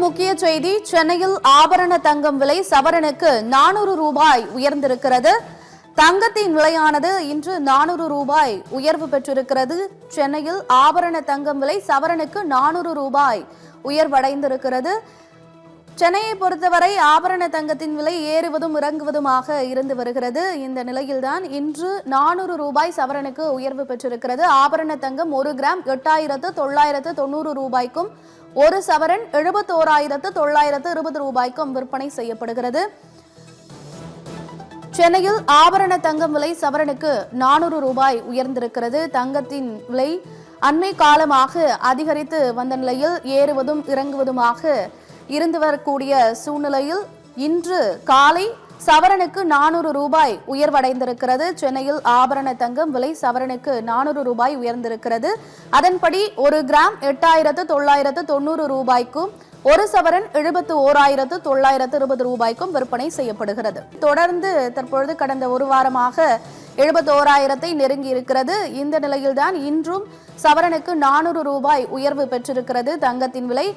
முக்கிய செய்தி. சென்னையில் ஆபரண தங்கம் விலை சவரனுக்கு 400 ரூபாய் உயர்ந்திருக்கிறது. தங்கத்தின் விலையானது இன்று 400 ரூபாய் உயர்வு பெற்றிருக்கிறது. சென்னையில் ஆபரண தங்கம் விலை சவரனுக்கு 400 ரூபாய் உயர்வடைந்திருக்கிறது. சென்னையை பொறுத்தவரை ஆபரண தங்கத்தின் விலை ஏறுவதும் இறங்குவதுமாக இருந்து வருகிறது. இந்த நிலையில்தான் இன்று 400 ரூபாய் சவரனுக்கு உயர்வு பெற்றிருக்கிறது. ஆபரண தங்கம் 1 கிராம் 8,990 ரூபாய்க்கும், ஒரு சவரன் 71,920 ரூபாய்க்கும் விற்பனை செய்யப்படுகிறது. சென்னையில் ஆபரண தங்கம் விலை சவரனுக்கு 400 ரூபாய் உயர்ந்திருக்கிறது. தங்கத்தின் விலை அண்மை காலமாக அதிகரித்து வந்த நிலையில் ஏறுவதும் இறங்குவதுமாக இருந்து வரக்கூடிய சூழ்நிலையில் இன்று காலை சவரனுக்கு 400 ரூபாய் உயர்வடைந்திருக்கிறது. சென்னையில் ஆபரண தங்கம் விலை சவரனுக்கு 400 ரூபாய் உயர்ந்திருக்கிறது. அதன்படி 1 கிராம் 8,990 ரூபாய்க்கும், ஒரு சவரன் 71,920 ரூபாய்க்கும் விற்பனை செய்யப்படுகிறது. தொடர்ந்து தற்பொழுது கடந்த ஒரு வாரமாக 71,000 நெருங்கி இருக்கிறது. இந்த நிலையில்தான் இன்றும் சவரனுக்கு 400 ரூபாய் உயர்வு பெற்றிருக்கிறது. தங்கத்தின் விலை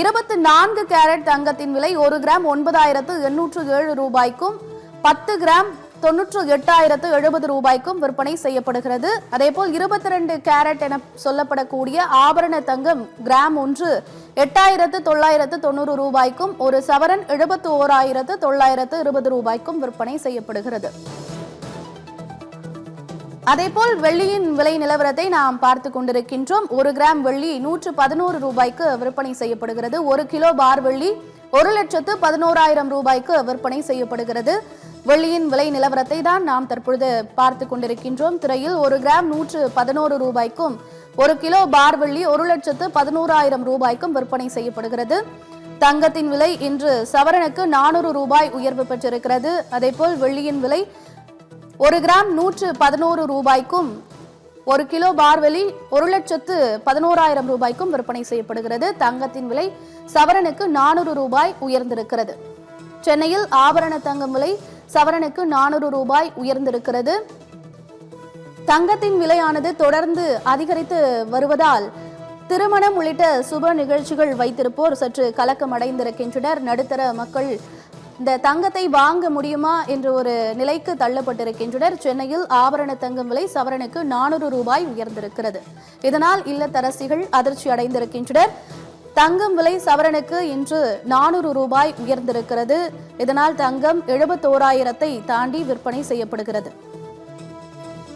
24 கேரட் தங்கத்தின் விலை 1 கிராம் 9,807 ரூபாய்க்கும், 10 கிராம் 98,070 ரூபாய்க்கும் விற்பனை செய்யப்படுகிறது. அதேபோல் 22 கேரட் என சொல்லப்படக்கூடிய ஆபரண தங்கம் கிராம் 1 8,990 ரூபாய்க்கும், ஒரு சவரன் 71,920 ரூபாய்க்கும் விற்பனை செய்யப்படுகிறது. அதேபோல் வெள்ளியின் விலை நிலவரத்தை நாம் பார்த்து கொண்டிருக்கின்றோம். 1 கிராம் வெள்ளி 111 ரூபாய்க்கு விற்பனை செய்யப்படுகிறது. 1 கிலோ பார் வெள்ளி 1,11,000 ரூபாய்க்கு விற்பனை செய்யப்படுகிறது. வெள்ளியின் விலை நிலவரத்தை தான் நாம் தற்பொழுது பார்த்து கொண்டிருக்கின்றோம். திரையில் 1 கிராம் 111 ரூபாய்க்கும், 1 கிலோ பார் வெள்ளி 1,11,000 ரூபாய்க்கும் விற்பனை செய்யப்படுகிறது. தங்கத்தின் விலை இன்று சவரனுக்கு 400 ரூபாய் உயர்வு பெற்றிருக்கிறது. அதேபோல் வெள்ளியின் விலை 1 கிராம் 111 ரூபாய்க்கும், 1 கிலோ பார் வெள்ளி 1,11,000 ரூபாய்க்கும் விற்பனை செய்யப்படுகிறது. தங்கத்தின் விலை சவரனுக்கு 400 ரூபாய் உயர்ந்திருக்கிறது. சென்னையில் ஆபரண தங்கம் விலை சவரனுக்கு 400 ரூபாய் உயர்ந்திருக்கிறது. தங்கத்தின் விலையானது தொடர்ந்து அதிகரித்து வருவதால் திருமணம் உள்ளிட்ட சுப நிகழ்ச்சிகள் வைத்திருப்போர் சற்று கலக்கம் அடைந்திருக்கின்றனர். நடுத்தர மக்கள் இந்த தங்கத்தை வாங்க முடியுமா என்ற ஒரு நிலைக்கு தள்ளப்பட்டிருக்கின்றனர். சென்னையில் ஆபரண தங்கம் விலை சவரனுக்கு 400 ரூபாய் உயர்ந்திருக்கிறது. இதனால் இல்லத்தரசிகள் அதிர்ச்சி அடைந்திருக்கின்றனர். தங்கம் விலை சவரனுக்கு இன்று 400 ரூபாய் உயர்ந்திருக்கிறது. இதனால் தங்கம் 71,000 தாண்டி விற்பனை செய்யப்படுகிறது.